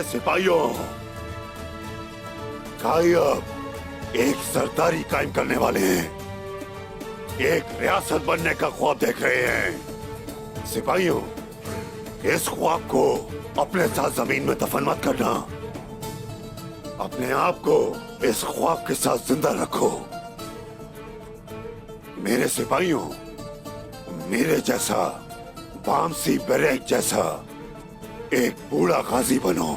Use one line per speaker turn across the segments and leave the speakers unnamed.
सिपाहियों, गायब एक सरदारी कायम करने वाले हैं, एक रियासत बनने का ख्वाब देख रहे हैं। सिपाहियों, इस ख्वाब को अपने साथ जमीन में दफन मत करना। अपने आप को इस ख्वाब के साथ जिंदा रखो। मेरे सिपाहियों, मेरे जैसा बामसी बेरेक जैसा एक बूढ़ा गाजी बनो।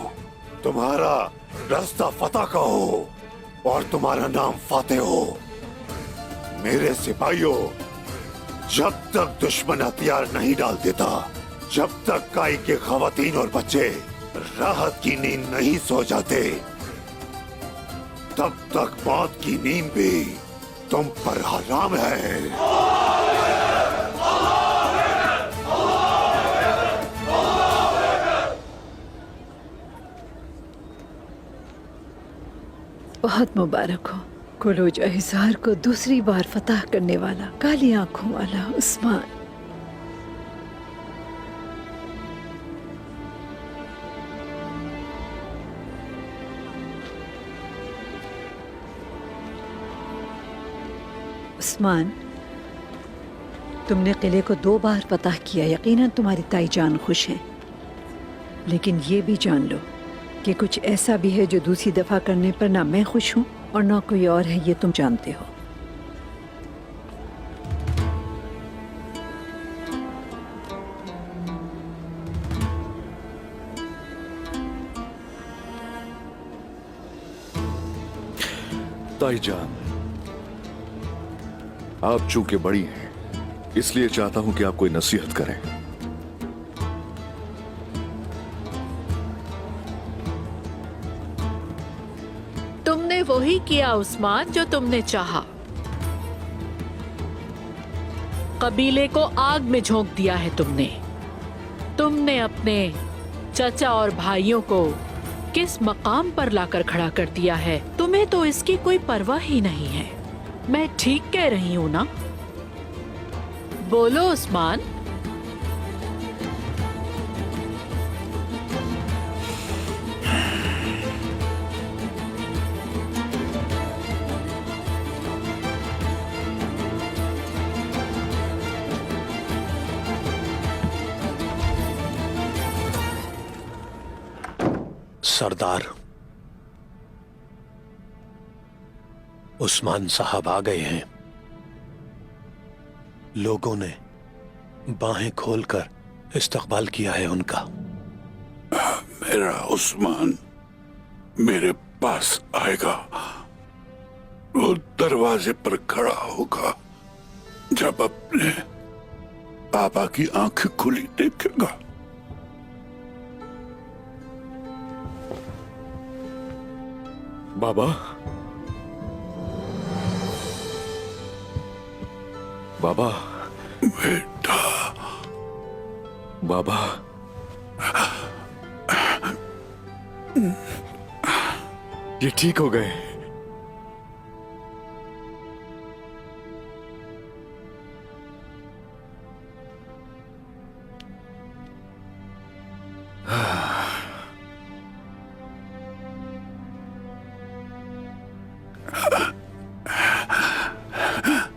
तुम्हारा रास्ता फतह का हो और तुम्हारा नाम फातेह हो। मेरे सिपाहियों, जब तक दुश्मन हथियार नहीं डाल देता, जब तक काई के खवातीन और बच्चे राहत की नींद नहीं सो जाते, तब तक मौत की नींद भी तुम पर हराम है।
बहुत मुबारक हो कुलूज हिसार को दूसरी बार फतह करने वाला काली आंखों वाला उस्मान। उस्मान, तुमने किले को 2 बार फतह किया। यकीनन तुम्हारी ताई जान खुश है, लेकिन ये भी जान लो कि कुछ ऐसा भी है जो दूसरी दफा करने पर ना मैं खुश हूं और ना कोई और है, ये तुम जानते हो।
ताईजान, आप चूंकि बड़ी हैं, इसलिए चाहता हूं कि आप कोई नसीहत करें।
तुमने वही किया उस्मान जो तुमने चाहा। कबीले को आग में झोंक दिया है तुमने। तुमने अपने चाचा और भाइयों को किस मकाम पर लाकर खड़ा कर दिया है। तुम्हें तो इसकी कोई परवाह ही नहीं है। मैं ठीक कह रही हूं ना? बोलो उस्मान।
सरदार, उस्मान साहब आ गए हैं। लोगों ने बाहें खोलकर इस्तकबाल किया है उनका।
मेरा उस्मान मेरे पास आएगा। वो दरवाजे पर खड़ा होगा। जब अपने पापा की आंखें खुली देखेगा,
बाबा, बाबा,
बेटा,
बाबा, ये ठीक हो गए।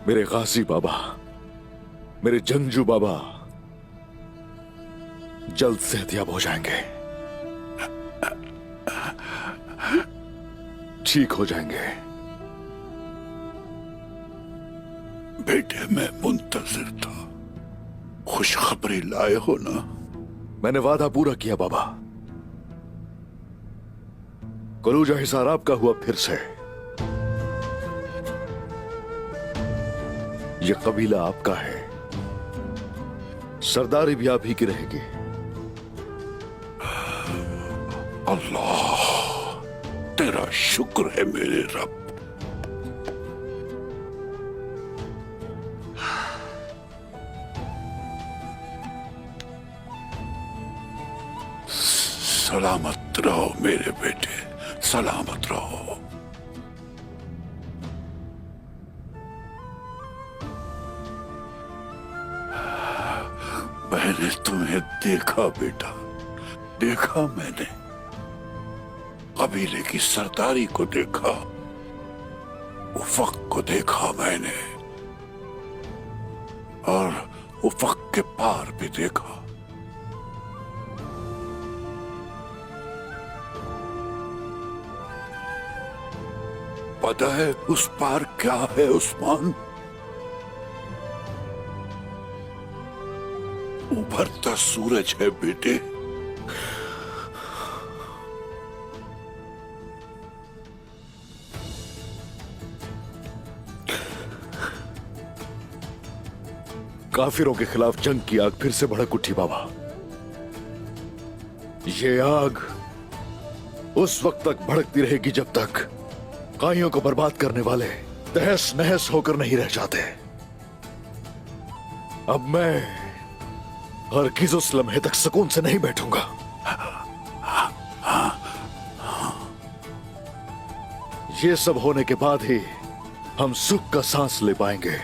मेरे गाजी बाबा, मेरे जंगजू बाबा जल्द सेहतियाब हो जाएंगे, ठीक हो जाएंगे।
बेटे, मैं मुंतजिर था। खुशखबरी लाए हो ना?
मैंने वादा पूरा किया बाबा। कलूजा हिसार आपका हुआ फिर से। ये कबीला आपका है, सरदारी भी आप ही की रहेगी।
अल्लाह, तेरा शुक्र है मेरे रब। सलामत रहो मेरे बेटे, सलामत रहो। मैंने तुम्हें देखा बेटा, देखा मैंने। कबीले की सरदारी को देखा, उफक को देखा मैंने, और उफक के पार भी देखा। पता है उस पार क्या है उस्मान? उभरता सूरज है बेटे।
काफिरों के खिलाफ जंग की आग फिर से भड़क उठी बाबा। ये आग उस वक्त तक भड़कती रहेगी जब तक काइयों को बर्बाद करने वाले तहस नहस होकर नहीं रह जाते। अब मैं हरगिज़ उस लम्हे तक सुकून से नहीं बैठूंगा। ये सब होने के बाद ही हम सुख का सांस ले पाएंगे।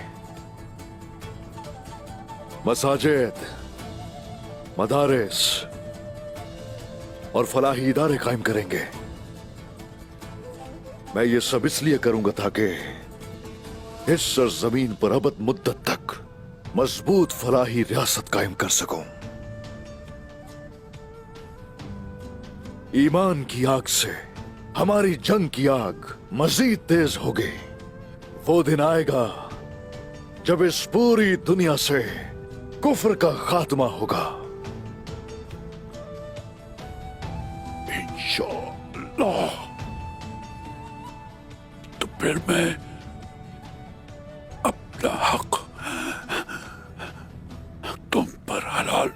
मसाजिद, मदारिस और फलाही इदारे कायम करेंगे। मैं ये सब इसलिए करूंगा ताकि इस सरजमीन पर अबद मुद्दत तक मजबूत फलाही रियासत कायम कर सकूं। ईमान की आग से हमारी जंग की आग मजीद तेज होगी। वो दिन आएगा जब इस पूरी दुनिया से कुफ्र का खात्मा होगा।
इंशाअल्लाह। तो फिर मैं अपना हक तुम पर हलाल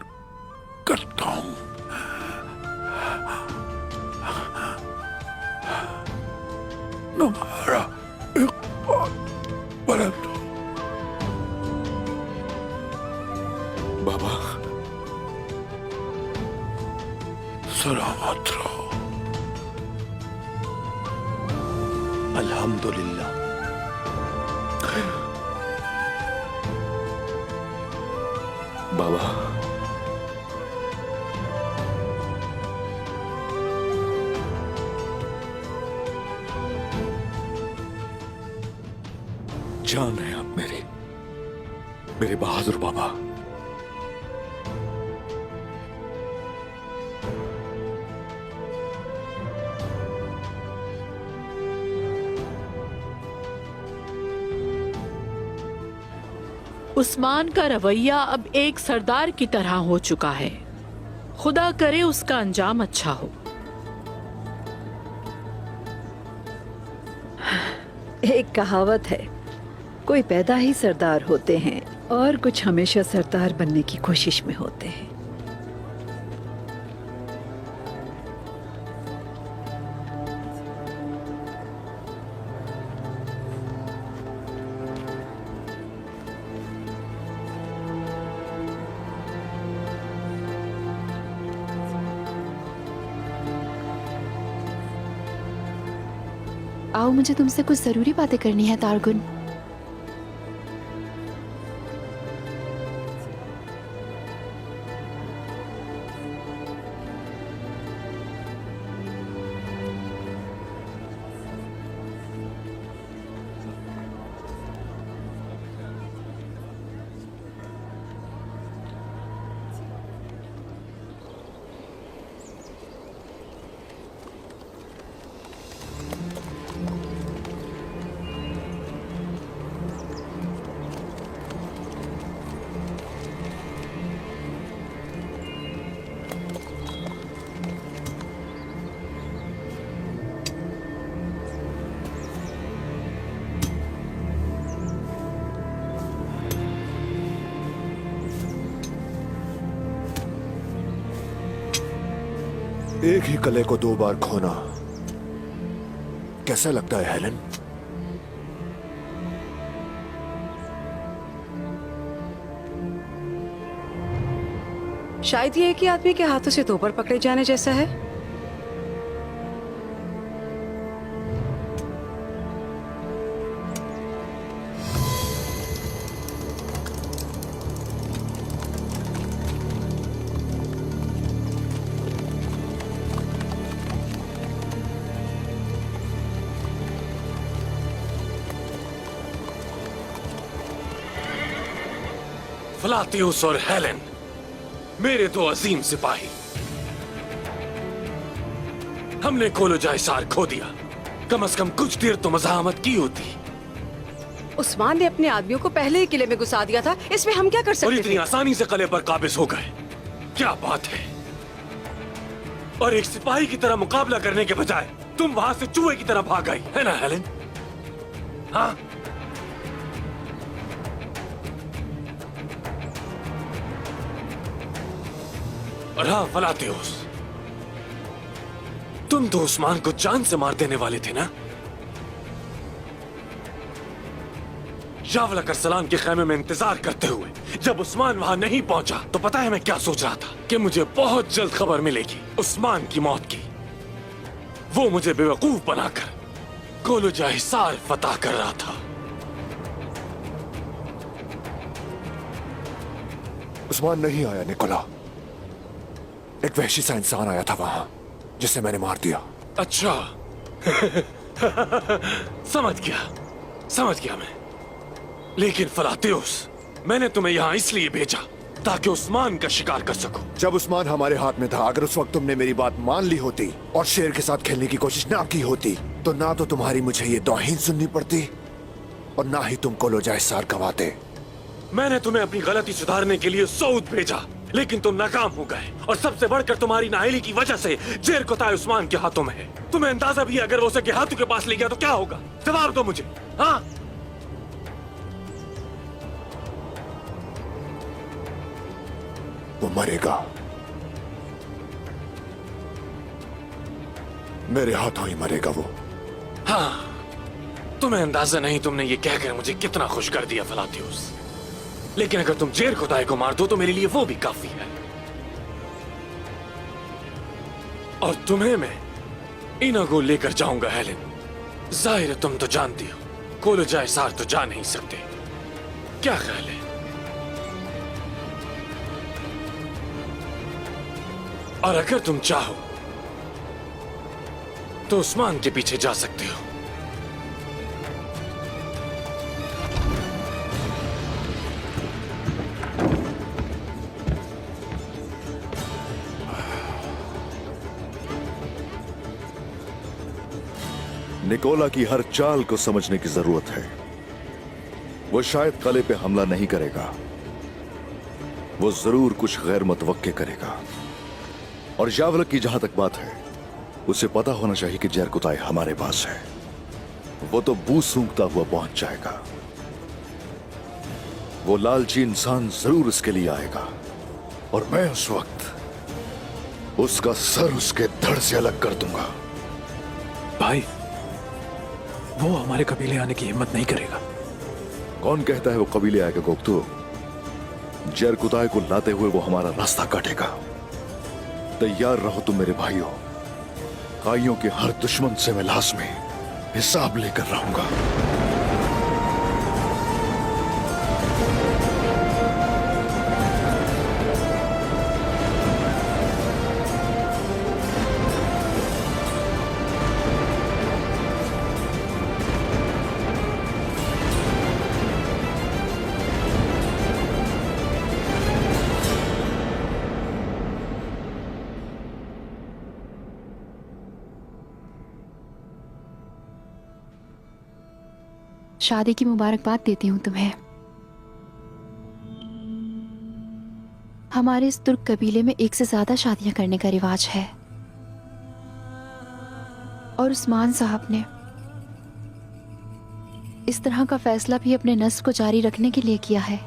करता हूं। तुम्हारा एक बुलंद
बाबा,
सलामत रहो।
अल्हम्दुलिल्लाह।
बाबा, जान है आप मेरे बहादुर बाबा।
उस्मान का रवैया अब एक सरदार की तरह हो चुका है। खुदा करे उसका अंजाम अच्छा हो।
एक कहावत है, कोई पैदा ही सरदार होते हैं और कुछ हमेशा सरदार बनने की कोशिश में होते हैं।
आओ, मुझे तुमसे कुछ जरूरी बातें करनी है तारगुन।
एक ही कले को दो बार खोना कैसा लगता है हेलन?
शायद ये एक ही आदमी के हाथों से दो बार पकड़े जाने जैसा है।
फ्लातियुस और हेलेन, मेरे दो अजीम सिपाही, हमने कोलोजाइसार खो दिया। कम से कम कुछ देर तो मज़ाहमत की होती।
उस्मान ने अपने आदमियों को पहले ही किले में घुसा दिया था, इसमें हम क्या कर
और
सकते
इतनी
थे?
आसानी से किले पर काबिज हो गए। क्या बात है। और एक सिपाही की तरह मुकाबला करने के बजाय तुम वहां से चूहे की तरह भाग गई, है ना हेलेन? हाँ, और हाँ फ्लातियुस, तुम तो उस्मान को जान से मार देने वाले थे ना? यावल करसलान के खेमे में इंतजार करते हुए जब उस्मान वहां नहीं पहुंचा तो पता है मैं क्या सोच रहा था कि मुझे बहुत जल्द खबर मिलेगी उस्मान की मौत की। वो मुझे बेवकूफ बनाकर कोलोजाइसार फतह कर रहा था।
उस्मान नहीं आया निकोला, एक वहशी सा इंसान आया था वहां जिसे मैंने मार दिया।
अच्छा समझ गया मैं। लेकिन फ्लातियुस, मैंने तुम्हें यहां इसलिए भेजा ताकि उस्मान का शिकार कर सको।
जब उस्मान हमारे हाथ में था, अगर उस वक्त तुमने मेरी बात मान ली होती और शेर के साथ खेलने की कोशिश ना की होती तो ना तो तुम्हारी मुझे ये तौहीन सुननी पड़ती और ना ही तुम कोलोजाइसार गंवाते।
मैंने तुम्हें अपनी गलती सुधारने के लिए सऊद भेजा, लेकिन तुम नाकाम हो गए। और सबसे बढ़कर तुम्हारी नाअहली की वजह से जेर कोताय उस्मान के हाथों में है। तुम्हें अंदाजा भी है अगर वो उसे हाथों के पास ले गया तो क्या होगा? जवाब दो मुझे। हाँ,
वो मरेगा, मेरे हाथों ही मरेगा वो।
हाँ, तुम्हें अंदाजा नहीं तुमने ये कहकर मुझे कितना खुश कर दिया फ्लातियुस। लेकिन अगर तुम जेर खुदाई को मार दो तो मेरे लिए वो भी काफी है। और तुम्हें मैं इना को लेकर जाऊंगा हेलेन। जाहिर है तुम तो जानती हो कोलोजाइसार तो जा नहीं सकते। क्या ख्याल है? और अगर तुम चाहो तो उस्मान के पीछे जा सकते हो।
निकोला की हर चाल को समझने की जरूरत है। वो शायद किले पे हमला नहीं करेगा, वो जरूर कुछ गैर मुतवक्के करेगा। और यावल की जहां तक बात है, उसे पता होना चाहिए कि जेर कोताय हमारे पास है। वो तो बू सूंघता हुआ पहुंच जाएगा। वो लालची इंसान जरूर इसके लिए आएगा और मैं उस वक्त उसका सर उसके धड़ से अलग कर दूंगा।
भाई, वो हमारे कबीले आने की हिम्मत नहीं करेगा।
कौन कहता है वो कबीले आएगा गोप्तू? जेर कोताय को लाते हुए वो हमारा रास्ता काटेगा। तैयार रहो तुम मेरे भाइयों। काइयों के हर दुश्मन से मैं लाज़मी हिसाब लेकर रहूंगा।
शादी की मुबारकबाद देती हूँ तुम्हें। हमारे इस तुर्क कबीले में एक से ज्यादा शादियां करने का रिवाज है और उस्मान साहब ने इस तरह का फैसला भी अपने नस्ल को जारी रखने के लिए किया है।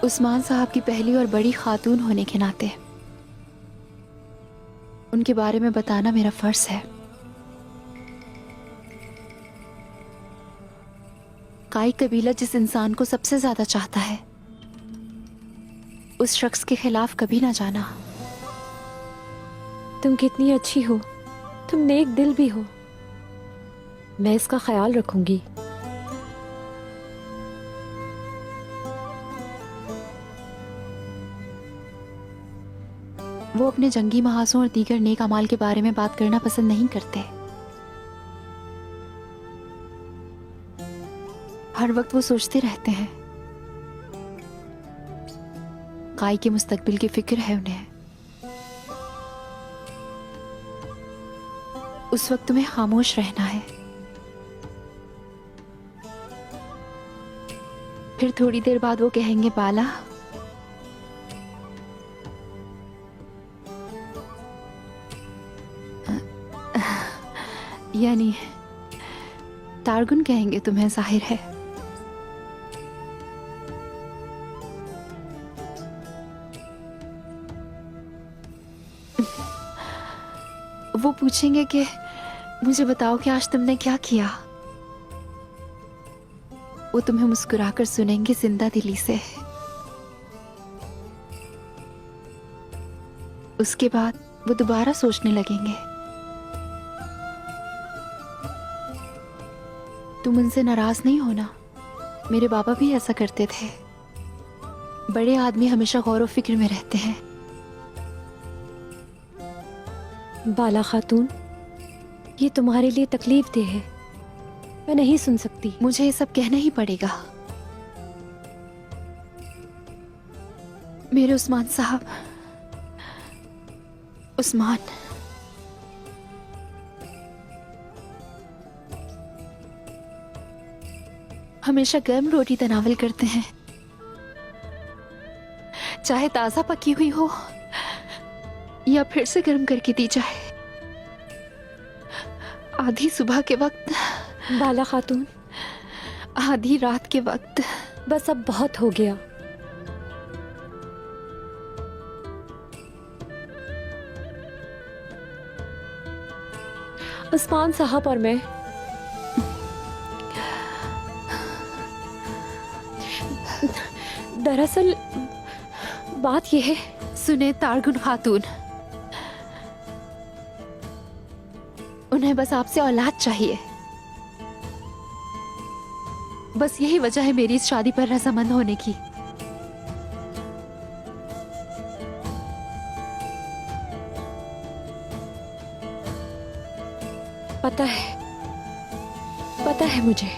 उस्मान साहब की पहली और बड़ी खातून होने के नाते उनके बारे में बताना मेरा फर्ज है। काई कबीला जिस इंसान को सबसे ज्यादा चाहता है, उस शख्स के खिलाफ कभी ना जाना।
तुम कितनी अच्छी हो, तुम नेक दिल भी हो। मैं इसका ख्याल रखूंगी।
वो अपने जंगी महासों और दीगर नेक अमाल के बारे में बात करना पसंद नहीं करते। हर वक्त वो सोचते रहते हैं। काई के मुस्तकबिल की फिक्र है उन्हें। उस वक्त तुम्हें खामोश रहना है। फिर थोड़ी देर बाद वो कहेंगे बाला, यानी तारगुन कहेंगे तुम्हें, जाहिर है। वो पूछेंगे कि मुझे बताओ कि आज तुमने क्या किया। वो तुम्हें मुस्कुराकर सुनेंगे जिंदा दिली से। उसके बाद वो दोबारा सोचने लगेंगे। तुम उनसे नाराज नहीं होना। मेरे बाबा भी ऐसा करते थे। बड़े आदमी हमेशा गौर व फिक्र में रहते हैं।
बाला खातून, ये तुम्हारे लिए तकलीफ दे है। मैं नहीं सुन सकती।
मुझे ये सब कहना ही पड़ेगा। मेरे उस्मान साहब, उस्मान, हमेशा गर्म रोटी तनावल करते हैं, चाहे ताजा पकी हुई हो या फिर से गर्म करके दी जाए। आधी सुबह के वक्त,
बाला खातून,
आधी रात के वक्त।
बस अब बहुत हो गया। उस्मान साहब और मैं दरअसल बात यह है।
सुने तारगुन खातून, उन्हें बस आपसे औलाद चाहिए। बस यही वजह है मेरी इस शादी पर रजामंद होने की।
पता है मुझे।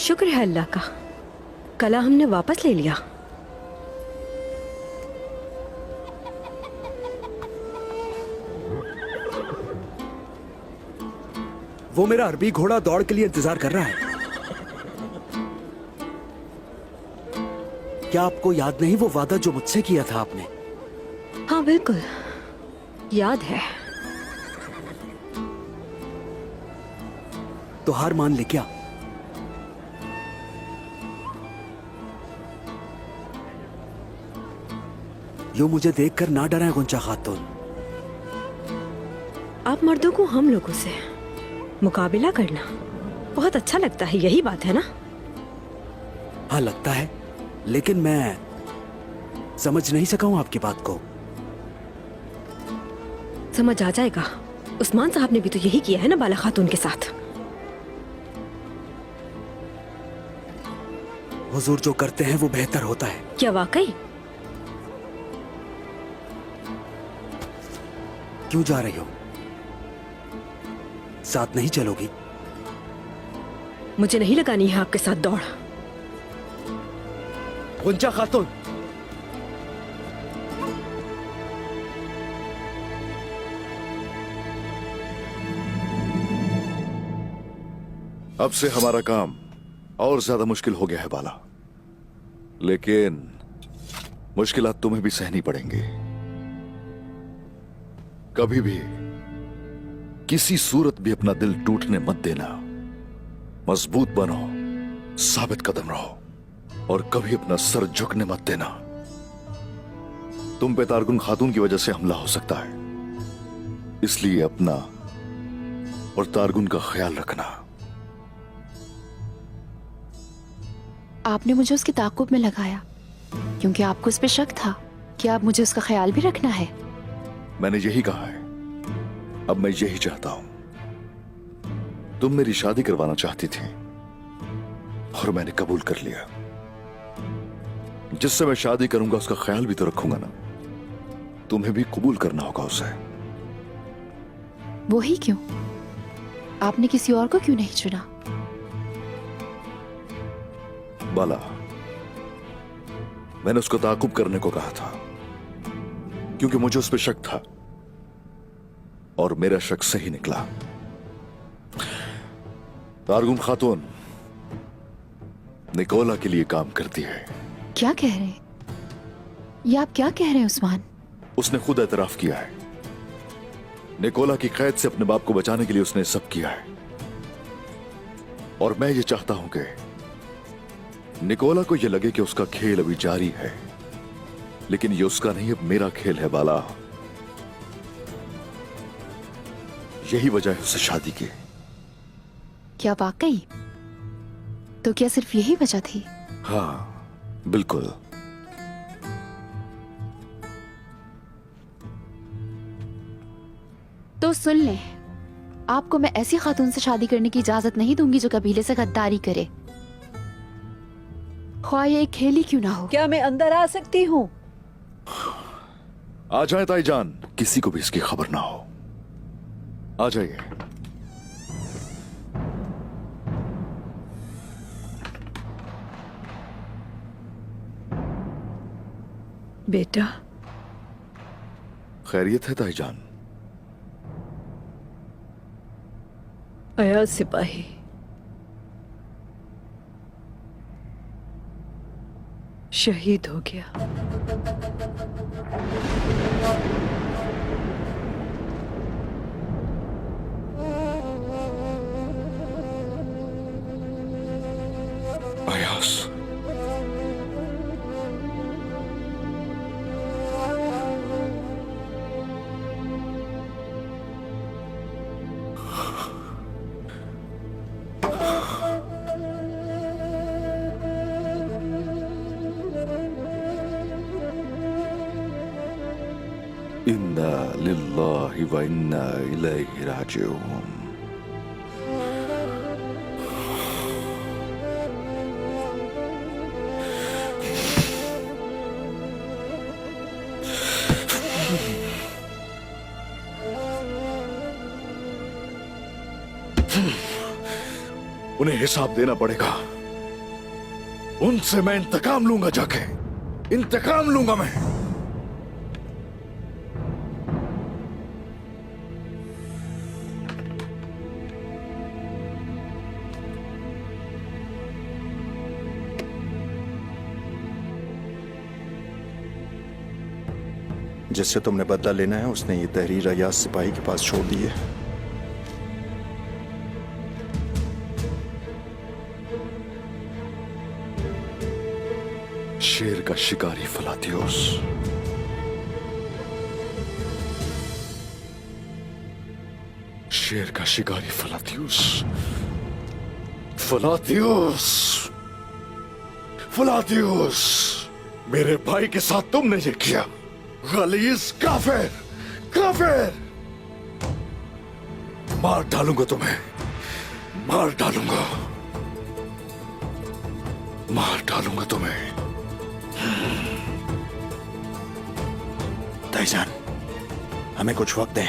शुक्र है अल्लाह का, कला हमने वापस ले लिया।
वो मेरा अरबी घोड़ा दौड़ के लिए इंतजार कर रहा है। क्या आपको याद नहीं वो वादा जो मुझसे किया था आपने?
हाँ बिल्कुल याद है।
तो हार मान ले क्या? यूं मुझे देखकर ना डराएं गुंचा खातून।
आप मर्दों को हम लोगों से मुकाबला करना बहुत अच्छा लगता है, यही बात है ना?
हाँ लगता है, लेकिन मैं समझ नहीं सका हूं आपकी बात को।
समझ आ जाएगा। उस्मान साहब ने भी तो यही किया है ना बाला खातून के साथ।
हुजूर जो करते हैं वो बेहतर होता है।
क्या वाकई?
क्यों जा रही हो? साथ नहीं चलोगी?
मुझे नहीं लगानी है आपके साथ दौड़।
गुंजा खातून,
अब से हमारा काम और ज्यादा मुश्किल हो गया है बाला, लेकिन मुश्किलात तुम्हें भी सहनी पड़ेंगी। कभी भी किसी सूरत भी अपना दिल टूटने मत देना। मजबूत बनो, साबित कदम रहो और कभी अपना सर झुकने मत देना। तुम पे तारगुन खातून की वजह से हमला हो सकता है, इसलिए अपना और तारगुन का ख्याल रखना।
आपने मुझे उसकी ताकुब में लगाया क्योंकि आपको उस पर शक था कि आप मुझे उसका ख्याल भी रखना है।
मैंने यही कहा है, अब मैं यही चाहता हूं। तुम मेरी शादी करवाना चाहती थी और मैंने कबूल कर लिया। जिससे मैं शादी करूंगा उसका ख्याल भी तो रखूंगा ना। तुम्हें भी कबूल करना होगा उसे।
वो ही क्यों? आपने किसी और को क्यों नहीं चुना?
बाला, मैंने उसको ताकुब करने को कहा था क्योंकि मुझे उस पर शक था और मेरा शक सही निकला। तारगुन खातून निकोला के लिए काम करती है।
क्या कह रहे हैं? ये आप क्या कह रहे हैं उस्मान?
उसने खुद एतराफ किया है। निकोला की कैद से अपने बाप को बचाने के लिए उसने सब किया है। और मैं ये चाहता हूं कि निकोला को यह लगे कि उसका खेल अभी जारी है, लेकिन ये उसका नहीं, अब मेरा खेल है बाला। यही वजह है उससे शादी की।
क्या वाकई? तो क्या सिर्फ यही वजह थी?
हाँ, बिल्कुल।
तो सुन ले, आपको मैं ऐसी खातून से शादी करने की इजाजत नहीं दूंगी जो कबीले से गद्दारी करे, ख्वाह ये एक खेल ही क्यों ना हो।
क्या मैं अंदर आ सकती हूँ?
आ जाए ताईजान, किसी को भी इसकी खबर ना हो। आ जाइए।
बेटा,
खैरियत है ताईजान?
अयाज सिपाही शहीद हो गया।
अयाज, इन्ना लिल्लाहि व इन्ना इलैहि राजिऊन। उन्हें हिसाब देना पड़ेगा। उनसे मैं इंतकाम लूंगा, जाके इंतकाम लूंगा मैं।
जिससे तुमने बदला लेना है उसने ये तहरीर अयाज सिपाही के पास छोड़ दी है।
शेर का शिकारी फलातियोस, शेर का शिकारी फलातियोस, फलातियोस, फलातियोस, मेरे भाई के साथ तुमने ये किया। गलीज काफिर, काफिर, मार डालूंगा तुम्हें, मार डालूंगा, मार डालूंगा तुम्हें।
ताईजान, हमें कुछ वक्त दे।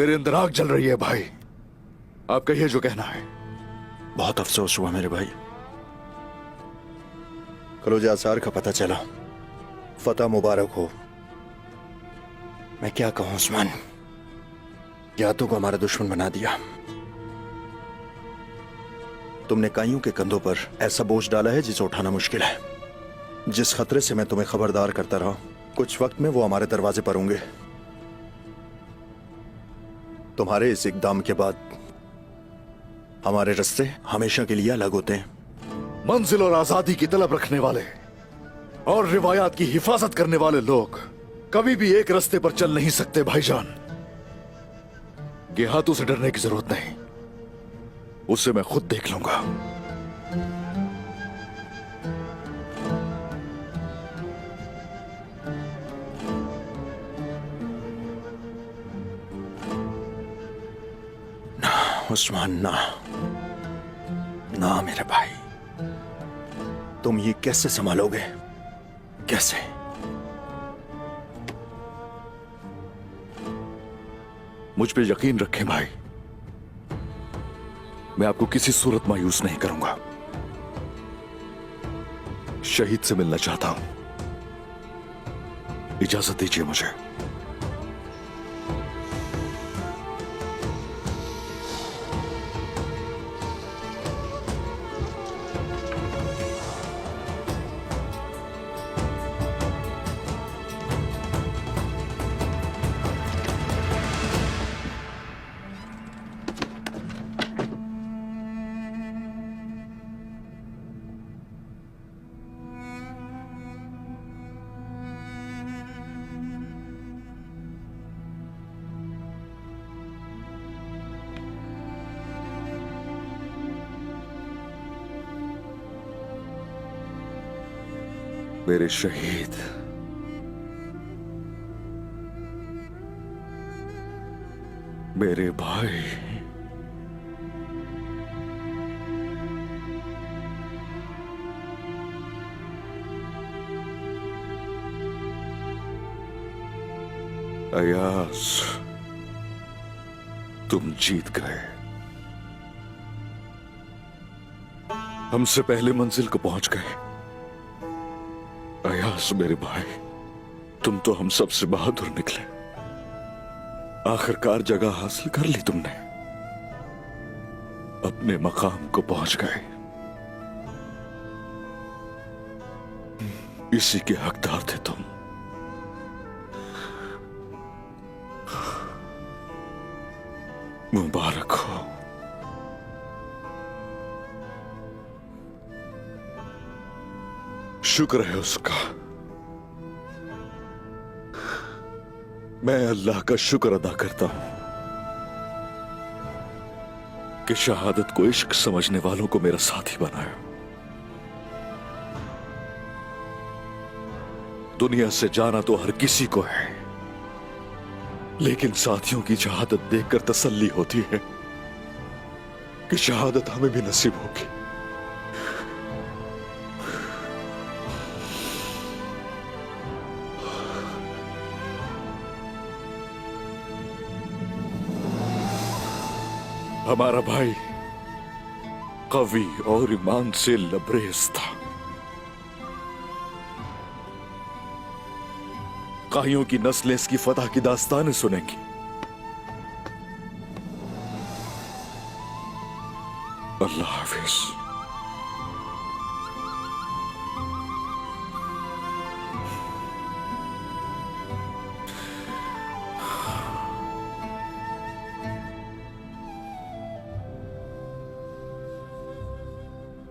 मेरे अंदर आग जल रही है भाई। आप कहिए जो कहना है।
बहुत अफसोस हुआ मेरे भाई, कलोज आसार का पता चला। फतह मुबारक हो। मैं क्या कहूं उस्मान, यादों को हमारा दुश्मन बना दिया। तुमने काइयों के कंधों पर ऐसा बोझ डाला है जिसे उठाना मुश्किल है। जिस खतरे से मैं तुम्हें खबरदार करता रहा, कुछ वक्त में वो हमारे दरवाजे पर होंगे। तुम्हारे इस इकदाम के बाद हमारे रास्ते हमेशा के लिए अलग होते हैं।
मंजिल और आजादी की तलब रखने वाले और रिवायात की हिफाजत करने वाले लोग कभी भी एक रास्ते पर चल नहीं सकते भाईजान। ये हाथों से डरने की जरूरत नहीं, उसे मैं खुद देख लूंगा।
ना उस्मान, ना ना मेरे भाई, तुम ये कैसे संभालोगे? कैसे?
मुझ पे यकीन रखें भाई, मैं आपको किसी सूरत मायूस नहीं करूंगा। शहीद से मिलना चाहता हूं, इजाजत दीजिए मुझे। मेरे शहीद, मेरे भाई, अयाज, तुम जीत गए। हमसे पहले मंजिल को पहुंच गए। अयाज मेरे भाई, तुम तो हम सबसे बहादुर निकले। आखिरकार जगह हासिल कर ली तुमने, अपने मकाम को पहुंच गए। इसी के हकदार थे तुम। मुबारक हो। शुक्र है उसका। मैं अल्लाह का शुक्र अदा करता हूं कि शहादत को इश्क समझने वालों को मेरा साथी बनाया। दुनिया से जाना तो हर किसी को है, लेकिन साथियों की शहादत देखकर तसल्ली होती है कि शहादत हमें भी नसीब होगी। हमारा भाई कवि और ईमान से लबरेज था। काहियों की नस्लें इसकी फतह की दास्तानें सुनेंगी। अल्लाह हाफिज।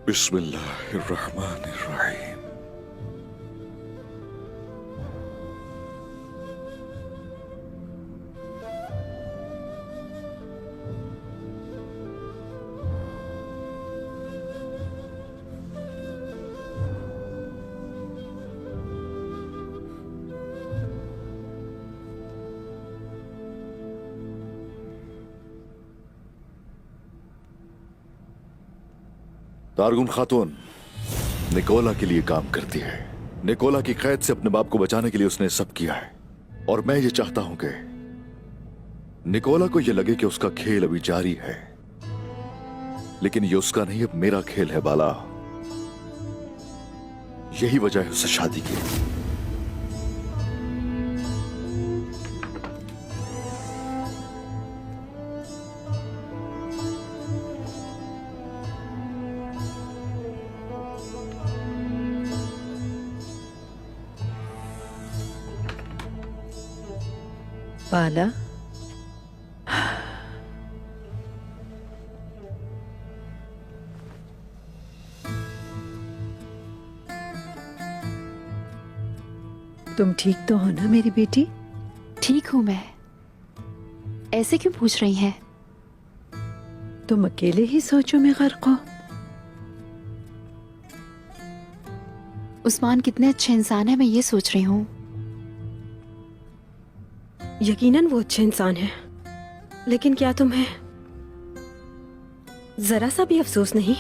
बिस्मिल्लाहिर्रहमानिर्रहीम। तारगुन खातून निकोला के लिए काम करती है। निकोला की कैद से अपने बाप को बचाने के लिए उसने सब किया है, और मैं ये चाहता हूं कि निकोला को यह लगे कि उसका खेल अभी जारी है, लेकिन ये उसका नहीं, अब मेरा खेल है बाला। यही वजह है उससे शादी की।
बाला, तुम ठीक तो हो ना मेरी बेटी?
ठीक हूँ मैं। ऐसे क्यों पूछ रही हैं?
तुम अकेले ही सोचो में गर्क हो?
उस्मान कितने अच्छे इंसान है, मैं ये सोच रही हूँ।
यकीनन वो अच्छे इंसान है, लेकिन क्या तुम्हें जरा सा भी अफसोस नहीं?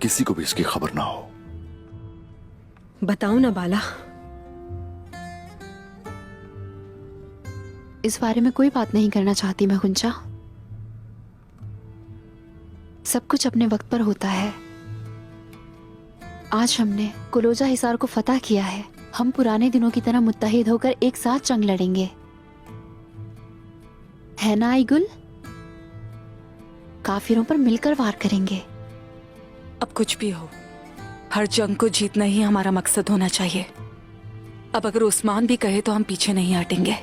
किसी को भी इसकी खबर ना हो।
बताओ ना बाला।
इस बारे में कोई बात नहीं करना चाहती मैं गुंजा। सब कुछ अपने वक्त पर होता है। आज हमने कुलोजा हिसार को फतह किया है। हम पुराने दिनों की तरह मुत्तहिद होकर एक साथ जंग लड़ेंगे, है ना आई गुल? काफिरों पर मिलकर वार करेंगे।
अब कुछ भी हो, हर जंग को जीतना ही हमारा मकसद होना चाहिए। अब अगर उस्मान भी कहे तो हम पीछे नहीं हटेंगे।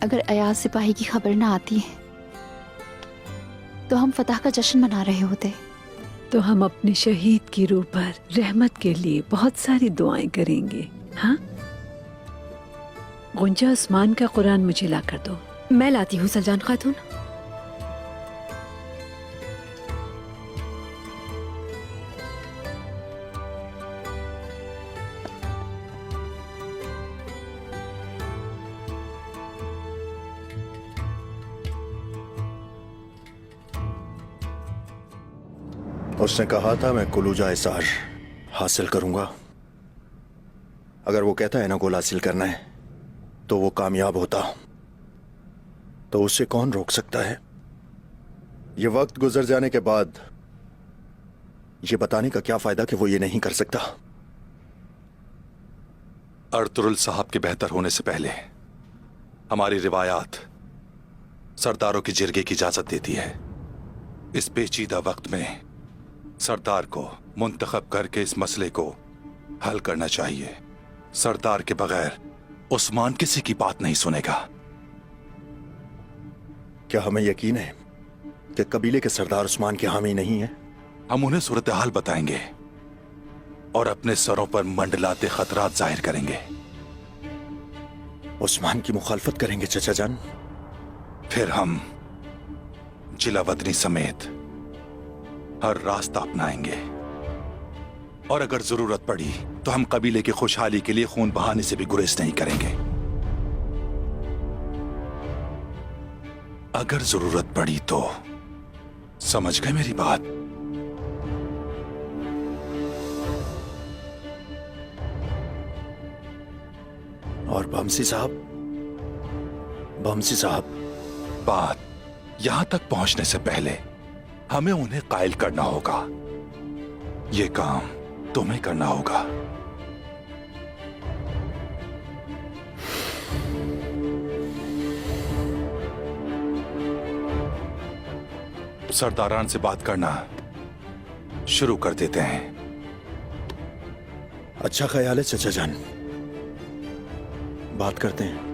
अगर अयाज सिपाही की खबर ना आती है तो हम फतह का जश्न मना रहे होते।
तो हम अपने शहीद की रूह पर रहमत के लिए बहुत सारी दुआएं करेंगे। हाँ गुंजा, उस्मान का कुरान मुझे ला कर दो।
मैं लाती हूँ सलजान खातून।
उसने कहा था मैं कुलूजा इसार हासिल करूंगा। अगर वो कहता है ना गोल हासिल करना है तो वो कामयाब होता, तो उसे कौन रोक सकता है? ये वक्त गुजर जाने के बाद ये बताने का क्या फायदा कि वो ये नहीं कर सकता?
अर्तुरुल साहब के बेहतर होने से पहले हमारी रिवायात सरदारों की जिरगे की इजाजत देती है। इस पेचीदा वक्त में सरदार को मुंतखब करके इस मसले को हल करना चाहिए। सरदार के बगैर उस्मान किसी की बात नहीं सुनेगा।
क्या हमें यकीन है कि कबीले के सरदार उस्मान के हामी नहीं है?
हम उन्हें सूरत हाल बताएंगे और अपने सरों पर मंडलाते खतरात जाहिर करेंगे।
उस्मान की मुखालफत करेंगे चचा जान?
फिर हम जिला वतनी समेत हर रास्ता अपनाएंगे और अगर जरूरत पड़ी तो हम कबीले की खुशहाली के लिए खून बहाने से भी गुरेज नहीं करेंगे। अगर जरूरत पड़ी तो, समझ गए मेरी बात?
और बमसी साहब, बमसी साहब,
बात यहां तक पहुंचने से पहले हमें उन्हें कायल करना होगा। ये काम तुम्हें करना होगा। सरदारान से बात करना शुरू कर देते हैं।
अच्छा ख्याल है चचा जान, बात करते हैं।